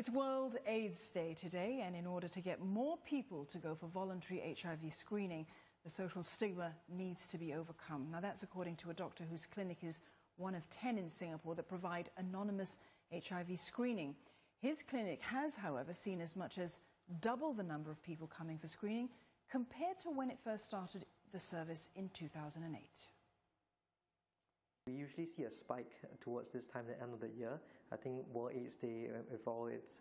It's World AIDS Day today, and in order to get more people to go for voluntary HIV screening, the social stigma needs to be overcome. Now, that's according to a doctor whose clinic is one of 10 in Singapore that provide anonymous HIV screening. His clinic has, however, seen as much as double the number of people coming for screening compared to when it first started the service in 2008. We usually see a spike towards this time at the end of the year. I think World AIDS Day, with all its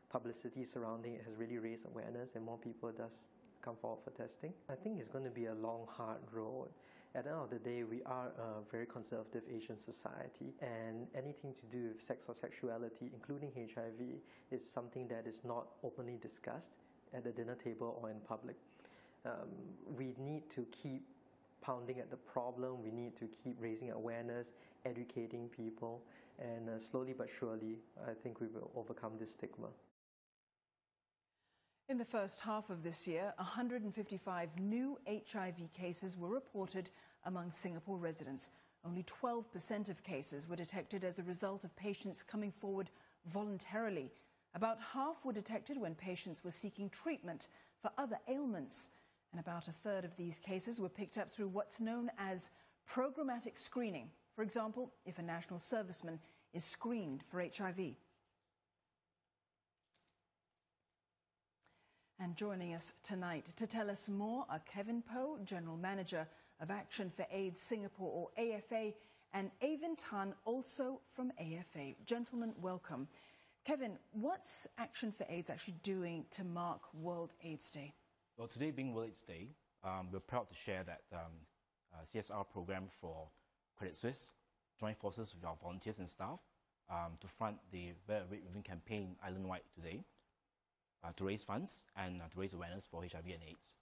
publicity surrounding it, has really raised awareness and more people does come forward for testing. I think it's going to be a long, hard road. At the end of the day, we are a very conservative Asian society, and anything to do with sex or sexuality, including HIV, is something that is not openly discussed at the dinner table or in public. We need to keep pounding at the problem. We need to keep raising awareness, educating people, and slowly but surely, I think we will overcome this stigma. In the first half of this year, 155 new HIV cases were reported among Singapore residents. Only 12% of cases were detected as a result of patients coming forward voluntarily. About half were detected when patients were seeking treatment for other ailments. And about a third of these cases were picked up through what's known as programmatic screening. For example, if a national serviceman is screened for HIV. And joining us tonight to tell us more are Kevin Poe, General Manager of Action for AIDS Singapore, or AFA, and Avin Tan, also from AFA. Gentlemen, welcome. Kevin, what's Action for AIDS actually doing to mark World AIDS Day? Well, today being World AIDS Day, we're proud to share that CSR program for Credit Suisse joined forces with our volunteers and staff to front the Wear a Red Ribbon campaign island-wide today to raise funds and to raise awareness for HIV and AIDS.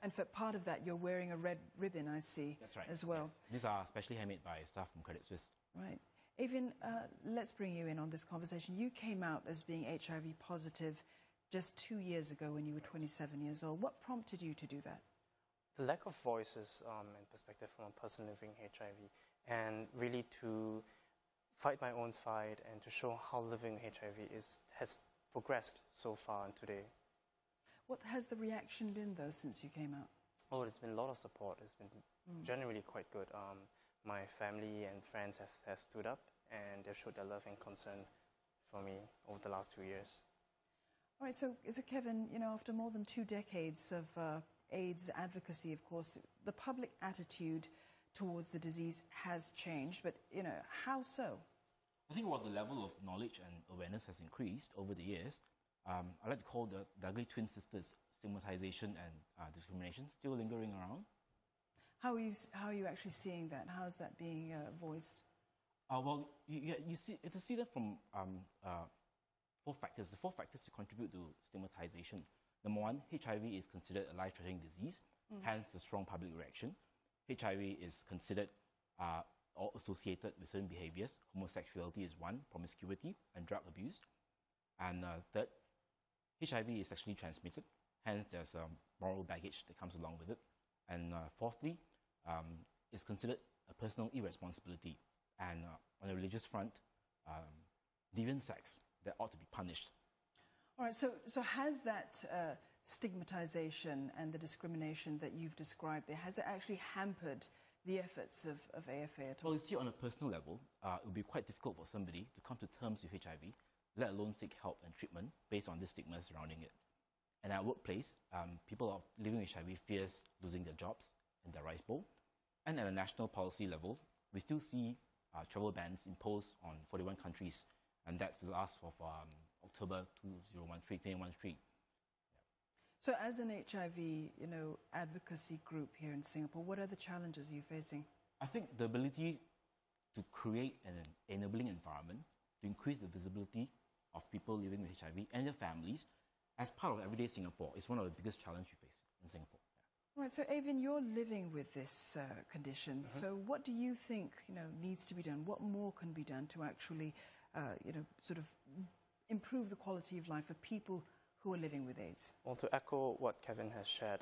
And for part of that, you're wearing a red ribbon, I see. That's right. As well. Yes. These are specially handmade by staff from Credit Suisse. Right. Avin, let's bring you in on this conversation. You came out as being HIV positive just 2 years ago when you were 27 years old. What prompted you to do that? The lack of voices and perspective from a person living HIV, and really to fight my own fight and to show how living HIV has progressed so far and today. What has the reaction been, though, since you came out? Oh, there's been a lot of support. It's been generally quite good. My family and friends have stood up and they've showed their love and concern for me over the last 2 years. All right, so Kevin, you know, after more than 2 decades of AIDS advocacy, of course, the public attitude towards the disease has changed, but, you know, how so? I think while the level of knowledge and awareness has increased over the years, I like to call the ugly twin sisters, stigmatization and discrimination, still lingering around. How are you actually seeing that? How is that being voiced? Well, you see that from 4 factors. The 4 factors to contribute to stigmatization. Number 1, HIV is considered a life-threatening disease, hence the strong public reaction. HIV is considered or associated with certain behaviors. Homosexuality is one, promiscuity and drug abuse. And third, HIV is sexually transmitted, hence there's moral baggage that comes along with it. And fourthly, it's considered a personal irresponsibility. And on a religious front, deviant sex that ought to be punished. All right, so has that stigmatization and the discrimination that you've described there, has it actually hampered the efforts of AFA at all? Well, you see, on a personal level, it would be quite difficult for somebody to come to terms with HIV, let alone seek help and treatment based on the stigma surrounding it. And at our workplace, people living with HIV fears losing their jobs and their rice bowl. And at a national policy level, we still see travel bans imposed on 41 countries, and that's the last of October 2013. So as an HIV, you know, advocacy group here in Singapore, what are the challenges you're facing? I think the ability to create an enabling environment to increase the visibility of people living with HIV and their families as part of everyday Singapore is one of the biggest challenges you face in Singapore. All right, so Avin, you're living with this condition. So what do you think, you know, needs to be done? What more can be done to actually, you know, sort of improve the quality of life for people who are living with AIDS? Well, to echo what Kevin has shared,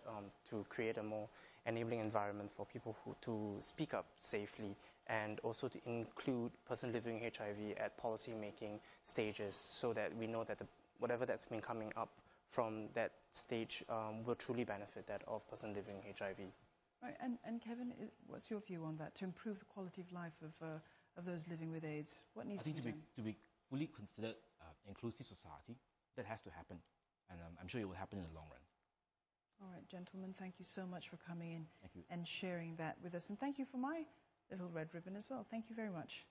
to create a more enabling environment for people to speak up safely and also to include person living with HIV at policy-making stages so that we know that whatever that's been coming up from that stage will truly benefit that of person living with HIV. Right, and Kevin, what's your view on that? To improve the quality of life of those living with AIDS, what needs to be done? To be fully considered inclusive society, that has to happen. And I'm sure it will happen in the long run. All right, gentlemen, thank you so much for coming in and sharing that with us. And thank you for my little red ribbon as well. Thank you very much.